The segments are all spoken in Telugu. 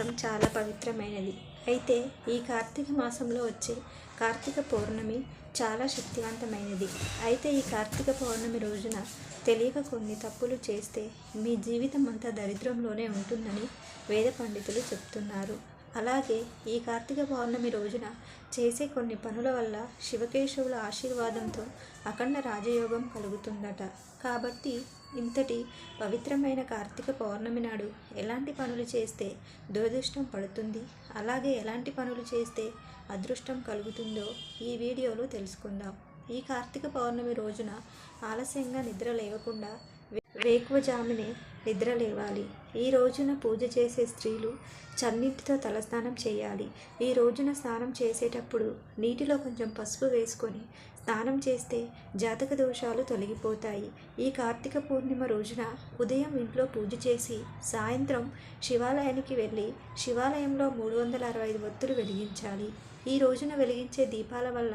మాసం చాలా పవిత్రమైనది. అయితే ఈ కార్తీక మాసంలో వచ్చే కార్తీక పౌర్ణమి చాలా శక్తివంతమైనది. అయితే ఈ కార్తీక పౌర్ణమి రోజున తెలియక కొన్ని తప్పులు చేస్తే మీ జీవితం అంతా దరిద్రంలోనే ఉంటుందని వేద పండితులు చెప్తున్నారు. అలాగే ఈ కార్తీక పౌర్ణమి రోజున చేసే కొన్ని పనుల వల్ల శివకేశవుల ఆశీర్వాదంతో అఖండ రాజయోగం కలుగుతుందట. కాబట్టి ఇంతటి పవిత్రమైన కార్తీక పౌర్ణమి నాడు ఎలాంటి పనులు చేస్తే దురదృష్టం పడుతుంది, అలాగే ఎలాంటి పనులు చేస్తే అదృష్టం కలుగుతుందో ఈ వీడియోలో తెలుసుకుందాం. ఈ కార్తీక పౌర్ణమి రోజున ఆలస్యంగా నిద్ర లేవకుండా వేకువజామునే నిద్ర లేవాలి. ఈ రోజున పూజ చేసే స్త్రీలు చన్నీటితో తలస్నానం చేయాలి. ఈ రోజున స్నానం చేసేటప్పుడు నీటిలో కొంచెం పసుపు వేసుకొని స్నానం చేస్తే జాతక దోషాలు తొలగిపోతాయి. ఈ కార్తీక పూర్ణిమ రోజున ఉదయం ఇంట్లో పూజ చేసి సాయంత్రం శివాలయానికి వెళ్ళి శివాలయంలో 365 ఒత్తులు వెలిగించాలి. ఈ రోజున వెలిగించే దీపాల వల్ల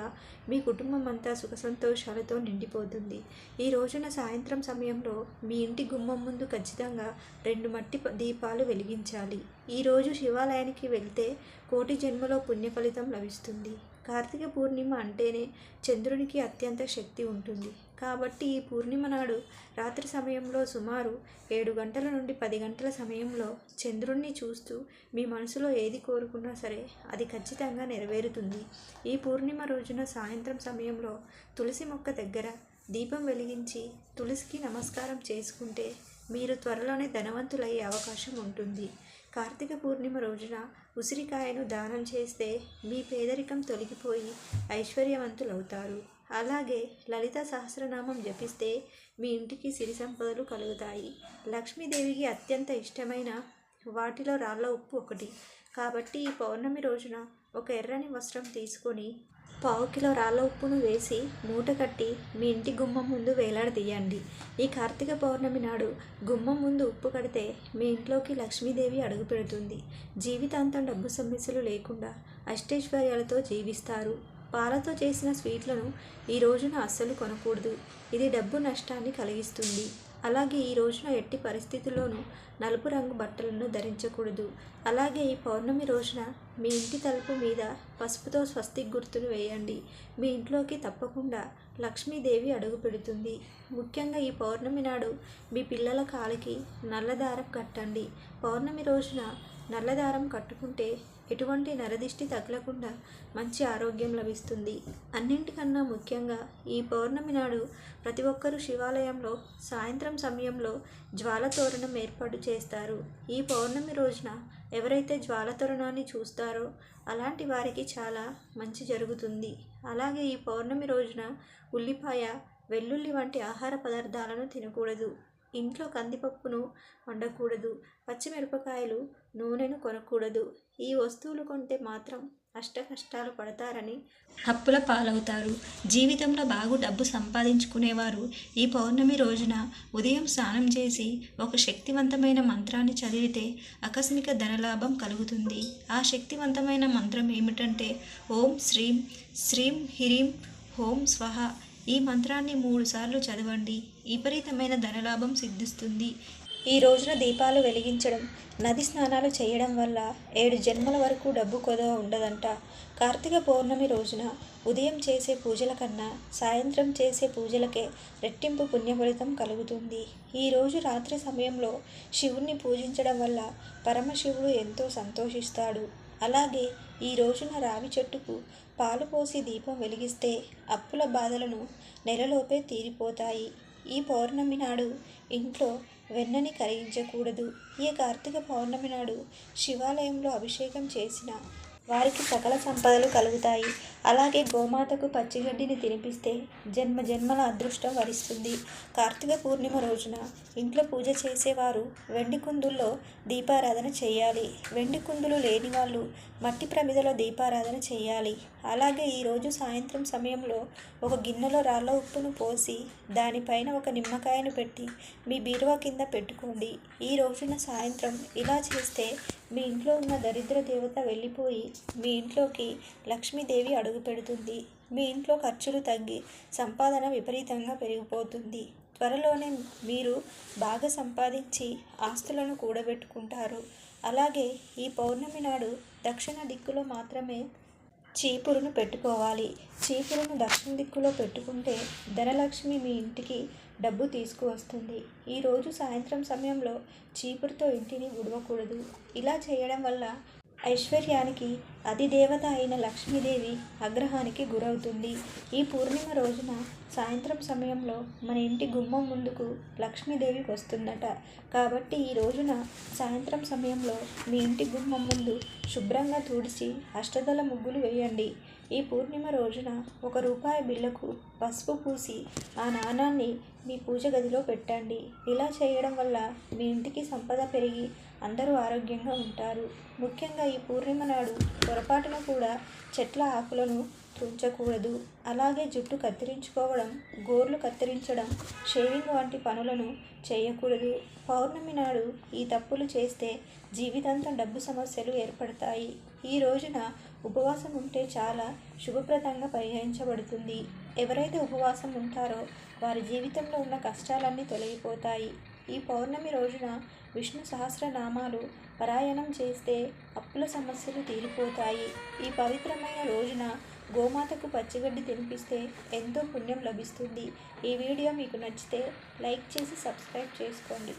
మీ కుటుంబం అంతా సుఖ సంతోషాలతో నిండిపోతుంది. ఈ రోజున సాయంత్రం సమయంలో మీ ఇంటి గుమ్మం ముందు ఖచ్చితంగా 2 మట్టి దీపాలు వెలిగించాలి. ఈరోజు శివాలయానికి వెళ్తే కోటి జన్మలో పుణ్య ఫలితం లభిస్తుంది. కార్తీక పూర్ణిమ అంటేనే చంద్రునికి అత్యంత శక్తి ఉంటుంది. కాబట్టి ఈ పూర్ణిమ నాడు రాత్రి సమయంలో సుమారు 7 గంటల నుండి 10 గంటల సమయంలో చంద్రుణ్ణి చూస్తూ మీ మనసులో ఏది కోరుకున్నా సరే అది ఖచ్చితంగా నెరవేరుతుంది. ఈ పూర్ణిమ రోజున సాయంత్రం సమయంలో తులసి మొక్క దగ్గర దీపం వెలిగించి తులసికి నమస్కారం చేసుకుంటే మీరు త్వరలోనే ధనవంతులయ్యే అవకాశం ఉంటుంది. కార్తీక పూర్ణిమ రోజున ఉసిరికాయను దానం చేస్తే మీ పేదరికం తొలగిపోయి ఐశ్వర్యవంతులవుతారు. అలాగే లలిత సహస్రనామం జపిస్తే మీ ఇంటికి సిరి సంపదలు కలుగుతాయి. లక్ష్మీదేవికి అత్యంత ఇష్టమైన వాటిలో రాళ్ళ ఉప్పు ఒకటి. కాబట్టి ఈ పౌర్ణమి రోజున ఒక ఎర్రని వస్త్రం తీసుకొని 1/4 కిలో రాళ్ళ ఉప్పును వేసి మూట కట్టి మీ ఇంటి గుమ్మం ముందు వేలాడదీయండి. ఈ కార్తీక పౌర్ణమి నాడు గుమ్మం ముందు ఉప్పు కడితే మీ ఇంట్లోకి లక్ష్మీదేవి అడుగు పెడుతుంది. జీవితాంతం డబ్బు సమస్యలు లేకుండా అష్టైశ్వర్యాలతో జీవిస్తారు. పాలతో చేసిన స్వీట్లను ఈ రోజున అస్సలు కొనకూడదు. ఇది డబ్బు నష్టాన్ని కలిగిస్తుంది. అలాగే ఈ రోజున ఎట్టి పరిస్థితుల్లోనూ నలుపు రంగు బట్టలను ధరించకూడదు. అలాగే ఈ పౌర్ణమి రోజున మీ ఇంటి తలుపు మీద పసుపుతో స్వస్తిక్ గుర్తును వేయండి. మీ ఇంట్లోకి తప్పకుండా లక్ష్మీదేవి అడుగు పెడుతుంది. ముఖ్యంగా ఈ పౌర్ణమి నాడు మీ పిల్లల కాలికి నల్లదారం కట్టండి. పౌర్ణమి రోజున నల్లదారం కట్టుకుంటే ఎటువంటి నరదిష్టి తగలకుండా మంచి ఆరోగ్యం లభిస్తుంది. అన్నింటికన్నా ముఖ్యంగా ఈ పౌర్ణమి నాడు ప్రతి ఒక్కరూ శివాలయంలో సాయంత్రం సమయంలో జ్వాల తోరణం ఏర్పాటు చేస్తారు. ఈ పౌర్ణమి రోజున ఎవరైతే జ్వాల తోరణాన్ని చూస్తారో అలాంటి వారికి చాలా మంచి జరుగుతుంది. అలాగే ఈ పౌర్ణమి రోజున ఉల్లిపాయ, వెల్లుల్లి వంటి ఆహార పదార్థాలను తినకూడదు. ఇంట్లో కందిపప్పును వండకూడదు. పచ్చిమిరపకాయలు, నూనెను కొనకూడదు. ఈ వస్తువులు కొంటే మాత్రం అష్ట కష్టాలు పడతారని అప్పుల పాలవుతారు. జీవితంలో బాగా డబ్బు సంపాదించుకునేవారు ఈ పౌర్ణమి రోజున ఉదయం స్నానం చేసి ఒక శక్తివంతమైన మంత్రాన్ని చదివితే ఆకస్మిక ధనలాభం కలుగుతుంది. ఆ శక్తివంతమైన మంత్రం ఏమిటంటే ఓం శ్రీం శ్రీం హ్రీం ఓం స్వహ. ఈ మంత్రాన్ని 3 సార్లు చదవండి. విపరీతమైన ధనలాభం సిద్ధిస్తుంది. ఈ రోజున దీపాలు వెలిగించడం, నది స్నానాలు చేయడం వల్ల 7 జన్మల వరకు డబ్బు కొదవ ఉండదంట. కార్తీక పౌర్ణమి రోజున ఉదయం చేసే పూజల కన్నా సాయంత్రం చేసే పూజలకే రెట్టింపు పుణ్యఫలితం కలుగుతుంది. ఈరోజు రాత్రి సమయంలో శివుణ్ణి పూజించడం వల్ల పరమశివుడు ఎంతో సంతోషిస్తాడు. అలాగే ఈ రోజున రావి చెట్టుకు పాలు పోసి దీపం వెలిగిస్తే అప్పుల బాధలను నెలలోపే తీరిపోతాయి. ఈ పౌర్ణమి నాడు ఇంట్లో వెన్నని కరిగించకూడదు. ఈ కార్తీక పౌర్ణమి నాడు శివాలయంలో అభిషేకం చేసిన వారికి సకల సంపదలు కలుగుతాయి. అలాగే గోమాతకు పచ్చిగడ్డిని తినిపిస్తే జన్మ జన్మల అదృష్టం వరిస్తుంది. కార్తీక పూర్ణిమ రోజున ఇంట్లో పూజ చేసేవారు వెండి కుందుల్లో దీపారాధన చేయాలి. వెండి కుందులు లేని వాళ్ళు మట్టి ప్రమిదలో దీపారాధన చేయాలి. అలాగే ఈరోజు సాయంత్రం సమయంలో ఒక గిన్నెలో రాళ్ళ ఉప్పును పోసి దానిపైన ఒక నిమ్మకాయను పెట్టి మీ బీరువా కింద పెట్టుకోండి. ఈ రోజున సాయంత్రం ఇలా చేస్తే మీ ఇంట్లో ఉన్న దరిద్ర దేవత వెళ్ళిపోయి మీ ఇంట్లోకి లక్ష్మీదేవి అడుగు పెడుతుంది. మీ ఇంట్లో ఖర్చులు తగ్గి సంపాదన విపరీతంగా పెరిగిపోతుంది. త్వరలోనే మీరు బాగా సంపాదించి ఆస్తులను కూడబెట్టుకుంటారు. అలాగే ఈ పౌర్ణమి నాడు దక్షిణ దిక్కులో మాత్రమే చీపురును పెట్టుకోవాలి. చీపురును దక్షిణ దిక్కులో పెట్టుకుంటే ధనలక్ష్మి మీ ఇంటికి డబ్బు తీసుకువస్తుంది. ఈరోజు సాయంత్రం సమయంలో చీపురుతో ఇంటిని ఉడవకూడదు. ఇలా చేయడం వల్ల ఐశ్వర్యానికి అధిదేవత అయిన లక్ష్మీదేవి ఆగ్రహానికి గురవుతుంది. ఈ పూర్ణిమ రోజున సాయంత్రం సమయంలో మన ఇంటి గుమ్మం ముందుకు లక్ష్మీదేవి వస్తుందట. కాబట్టి ఈ రోజున సాయంత్రం సమయంలో మీ ఇంటి గుమ్మం ముందు శుభ్రంగా తుడిచి అష్టదళ ముగ్గులు వేయండి. ఈ పూర్ణిమ రోజున ₹1 బిళ్ళకు పసుపు పూసి ఆ నాణాన్ని మీ పూజ గదిలో పెట్టండి. ఇలా చేయడం వల్ల మీ ఇంటికి సంపద పెరిగి అందరూ ఆరోగ్యంగా ఉంటారు. ముఖ్యంగా ఈ పూర్ణిమ నాడు పొరపాటున కూడా చెట్ల ఆకులను తుంచకూడదు. అలాగే జుట్టు కత్తిరించుకోవడం, గోర్లు కత్తిరించడం, షేవింగ్ వంటి పనులను చేయకూడదు. పౌర్ణమి నాడు ఈ తప్పులు చేస్తే జీవితాంతం డబ్బు సమస్యలు ఏర్పడతాయి. ఈ రోజున ఉపవాసం ఉంటే చాలా శుభప్రదంగా పరిగణించబడుతుంది. ఎవరైతే ఉపవాసం ఉంటారో వారి జీవితంలో ఉన్న కష్టాలన్నీ తొలగిపోతాయి. ఈ పౌర్ణమి రోజున విష్ణు సహస్రనామాలు పారాయణం చేస్తే అప్పుల సమస్యలు తీరిపోతాయి. ఈ పవిత్రమైన రోజున గోమాతకు పచ్చిగడ్డి తినిపిస్తే ఎంతో పుణ్యం లభిస్తుంది. ఈ వీడియో మీకు నచ్చితే లైక్ చేసి సబ్స్క్రైబ్ చేసుకోండి.